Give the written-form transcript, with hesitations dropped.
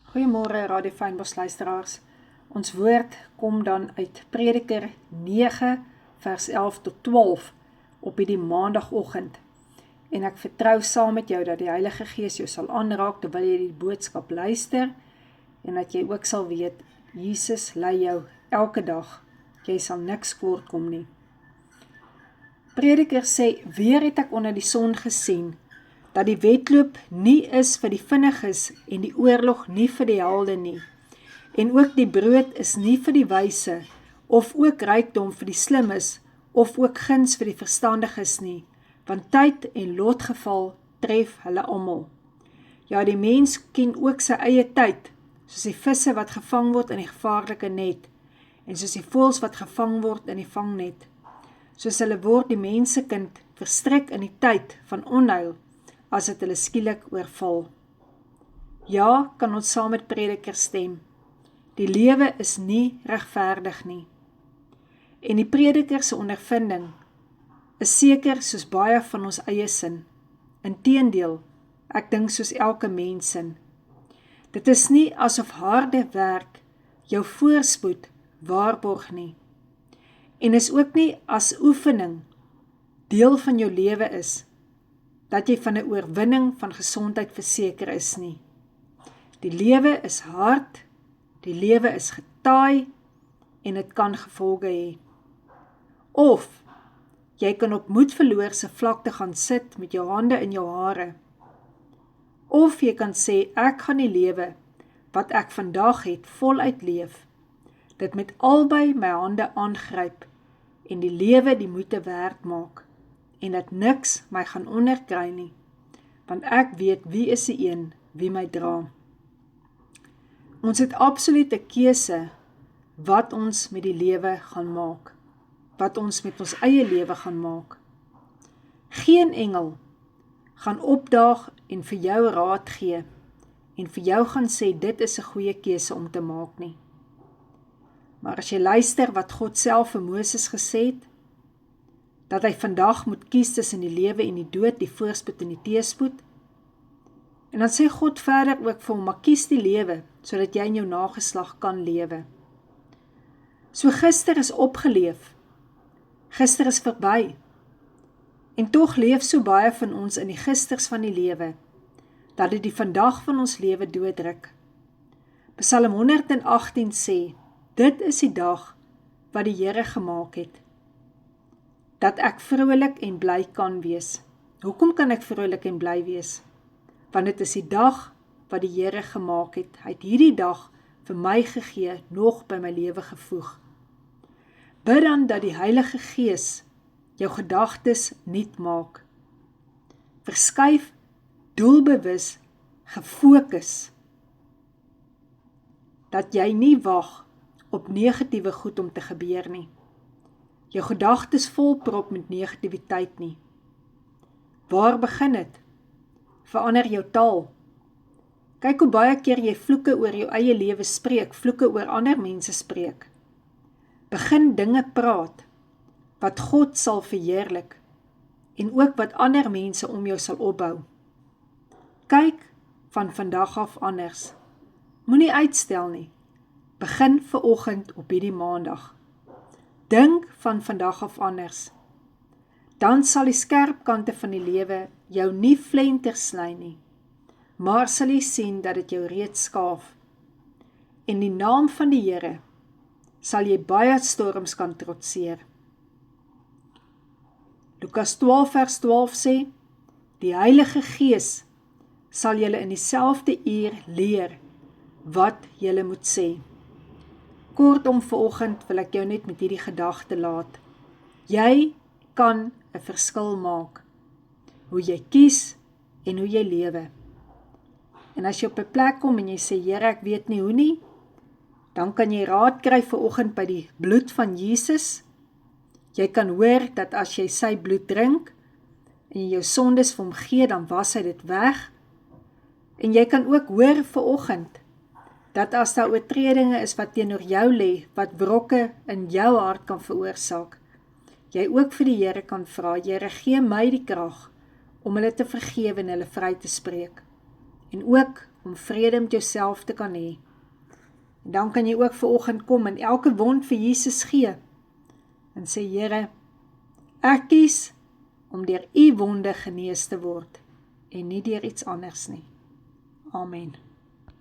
Goeiemôre Radio Fynbos luisteraars. Ons woord kom dan uit Prediker 9 vers 11 tot 12 op hierdie maandagoggend. En ek vertrou saam met jou dat die Heilige Gees jou sal aanraak terwyl jy die boodskap luister en dat jy ook sal weet, Jesus lei jou elke dag. Jy sal niks kort kom nie. Prediker sê, weer het ek onder die son gesien, dat die wedloop nie is vir die vinniges en die oorlog nie vir die helde nie. En ook die brood is nie vir die wyse, of ook rykdom vir die slimmes, of ook guns vir die verstandiges nie, want tyd en lotgeval tref hulle almal. Ja, die mens ken ook sy eie tyd, soos die visse wat gevang word in die gevaarlike net, en soos die voëls wat gevang word in die vangnet. Soos hulle word die mensekind verstrek in die tyd van onheil, as het hulle skielik oorval. Ja, kan ons saam met Prediker stem. Die lewe is nie regverdig nie. En die Prediker se ondervinding is seker soos baie van ons eie sin. Inteendeel, ek dink soos elke mens sin. Dit is nie asof harde werk jou voorspoed waarborg nie. En is ook nie as oefening deel van jou lewe is, dat jy van 'n oorwinning van gesondheid verseker is nie. Die lewe is hard, die lewe is getaai, en dit kan gevolge hê. Of, jy kan op moedverloorse vlakte gaan sit met jou hande in jou hare. Of jy kan sê, ek gaan die lewe, wat ek vandag het, voluit leef, dit met albei my hande aangryp, en die lewe die moeite werd maak, en dat niks my gaan onderkry nie, want ek weet wie is die een wie my dra. Ons het absoluut 'n keuse wat ons met die lewe gaan maak, wat ons met ons eie lewe gaan maak. Geen engel gaan opdaag en vir jou raad gee, en vir jou gaan sê dit is 'n goeie keuse om te maak nie. Maar as jy luister wat God self vir Moses gesê het, dat hy vandag moet kies tussen die lewe en die dood, die voorspoed en die teëspoed. En dan sê God verder ook vir hom, maar kies die lewe, sodat jy in jou nageslag kan lewe. So gister is opgeleef, gister is verby, en tog leef so baie van ons in die gisters van die lewe, dat dit die vandag van ons lewe dooddruk. Psalm 118 sê, dit is die dag wat die Here gemaak het, dat ek vrolik en bly kan wees. Hoekom kan ek vrolik en bly wees? Want dit is die dag wat die Here gemaak het. Hy het hierdie dag vir my gegee, nog by my lewe gevoeg. Bid dan dat die Heilige Gees jou gedagtes nuut maak. Verskuif, doelbewus, gefokus, dat jy nie wag op negatiewe goed om te gebeur nie. Jou gedagtes volprop met negativiteit nie. Waar begin dit? Verander jou taal. Kyk hoe baie keer jy vloeke oor jou eie lewe spreek, vloeke oor ander mense spreek. Begin dinge praat, wat God sal verheerlik, en ook wat ander mense om jou sal opbou. Kyk van vandag af anders. Moenie uitstel nie. Begin vanoggend op hierdie maandag. Dink van vandag af anders. Dan sal die skerp kante van die lewe jou nie flenter sny nie, maar sal jy sien dat dit jou reeds skaaf. In die naam van die Here sal jy baie storms kan trotseer. Lukas 12 vers 12 sê, die Heilige Gees sal julle in dieselfde uur leer wat julle moet sê. Kortom vanoggend wil ek jou net met hierdie gedagte laat. Jy kan 'n verskil maak. Hoe jy kies en hoe jy lewe. En as jy op 'n plek kom en jy sê, Here, ek weet nie hoe nie, dan kan jy raad kry vanoggend by die bloed van Jesus. Jy kan hoor dat as jy sy bloed drink en jy jou sondes vir hom gee, dan was hy dit weg. En jy kan ook hoor vanoggend dat as daar oortredinge is wat teenoor jou lê, wat wrokke in jou hart kan veroorsaak, jy ook vir die Here kan vra, Here, gee my die krag om hulle te vergewe en hulle vry te spreek. En ook om vrede met jouself te kan hê. En dan kan jy ook vanoggend kom en elke wond vir Jesus gee, en sê, Here, ek kies om deur u wonde genees te word, en nie deur iets anders nie. Amen.